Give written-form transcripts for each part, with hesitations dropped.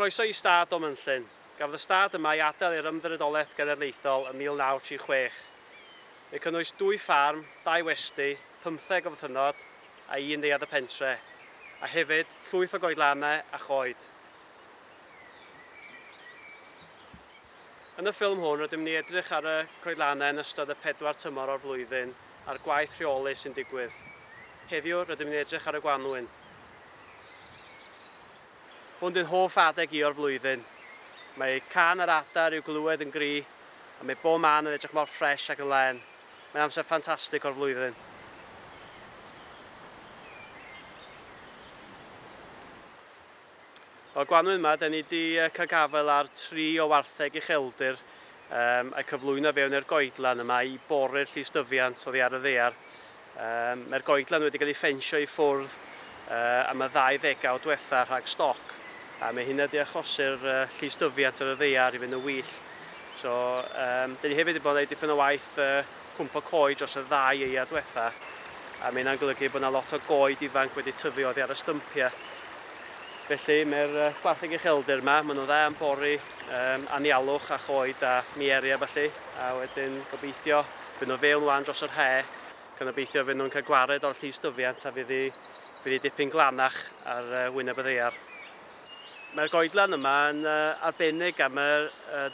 Croeso I stad Dolmelynllyn. Gafodd y stad yma I adael i'r Ymddiriedolaeth Genedlaethol ym 1936. Fe cynnwys 2 ffarm, 2 westy, 15 o fythynod a 1 deuad y pentre, a hefyd llwyth o goedlannau a choed. Yn y ffilm hwn rydym ni edrych ar y coedlannau yn ystod y 4 tymor o'r flwyddyn a'r gwaith rheoli sy'n digwydd. Heddiw rydym ni'n edrych ar y Gwanwyn. Hwn di'n hoff adeg I o'r flwyddyn. Mae can yr adar i'w glywed yn gry, a mae bob man yn edrych mor ffres ac yn len. Mae'n amser ffantastig o'r flwyddyn. O'r Gwanwyn yma, da ni wedi cael gafel ar 3 o wartheg ucheldir a'i cyflwyno fewn i'r coedlan yma I boru'r llystyfiant oddi ar y ddaear. Mae'r coedlan wedi cael ei ffensio I ffwrdd am y 20 o diwetha rhag stoc. A mae hynny wedi achosi'r llystyfiant ar y ddaear I fynd yn wyllt. So, da ni hefyd wedi bod yn gwneud dipyn o waith cwmpo coed dros y 2 eia diwetha. A mae hynny'n golygu bod yna lot o goed ifanc wedi tyfu oddi ar y stympiau. Felly mae'r gwartheg ucheldir yma, maen nhw dda yn bori anialwch a choed a mieria felly. A wedyn gobeithio fydd nhw fewn wan dros yr he. Gobeithio fydd nhw'n cael gwared o'r llystyfiant a fydd I dipyn glanach ar wyneb y ddaear. Mae'r goedlan yma yn arbennig am y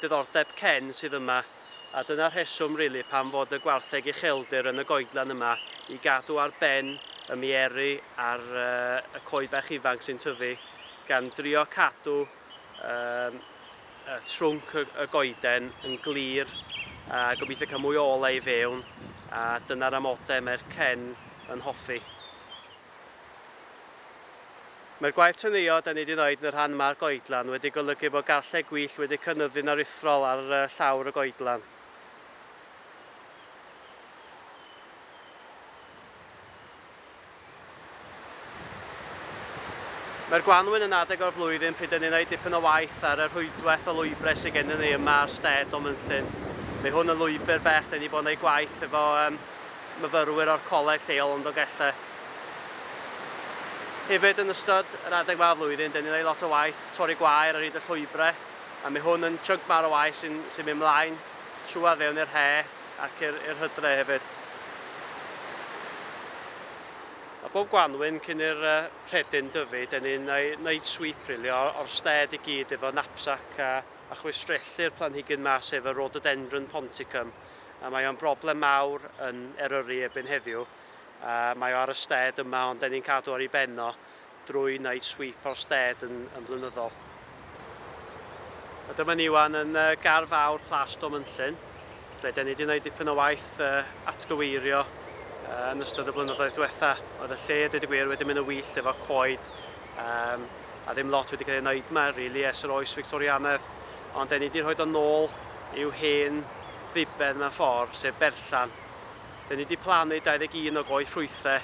diddordeb cen sydd yma. A dyna'r rheswm rili pam fod y gwartheg ucheldir yn y goedlan yma I gadw ar ben y mieri a'r y coed bach ifanc sy'n tyfu gan drio cadw trwnc y goeden yn glir a gobeithio cael mwy o olau I fewn a dyna'r amodau mae'r cen yn hoffi. Mae'r gwaith tynnuo da ni wedi wneud yn y rhan yma'r goedlan wedi golygu bod garlleg gwyllt wedi cynyddu'n aruthrol ar llawr y goedlan. Mae'r Gwanwyn yn adeg o'r flwyddyn pryd ni'n gwneud dipyn o waith ar y rhwydwaith o lwybr sydd gennym ni yma ar stad Dolmelynllyn. Mae hwn yn lwybr bech, da ni bod yn gwneud gwaith efo myfyrwyr o'r coleg lleol yn Dolgellau. Hefyd yn ystod yr adeg yma o'r flwyddyn, da ni'n gwneud lot o waith torri gwair ar hyd y llwybrau, a mae hwn yn chunk mawr o waith sy'n mynd mlaen trwad fewn i'r he ac i'r hydref hefyd. A bob Gwanwyn cyn i'r rhedyn dyfu, da ni'n gwneud sweep rili o'r stad I gyd efo knapsack a chwistrellu'r planhigyn ma sef y rhododendron ponticum. A mae o'n broblem mawr yn Eryri erbyn heddiw. A mae o ar y stad yma ond da ni'n cadw ar ei benno drwy wneud sweep o'r stad yn flynyddol. A dyma ni wan yn gar fawr plas Dolmelynllyn, ble da ni wedi gwneud dipyn o waith atgyweirio yn ystod y blynyddoedd diwetha. Oedd y lle dweud y gwir wedi mynd yn wyllt efo coed a ddim lot wedi cael ei wneud yma rili ers yr oes Fictorianedd. Ond da ni wedi rhoi o nôl i'w hen ddiben mewn ffordd, sef berllan. Da ni wedi plannu 21 o goed ffrwythau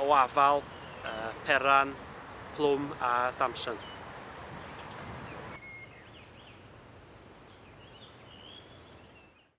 o afal, peran, plwm a damson.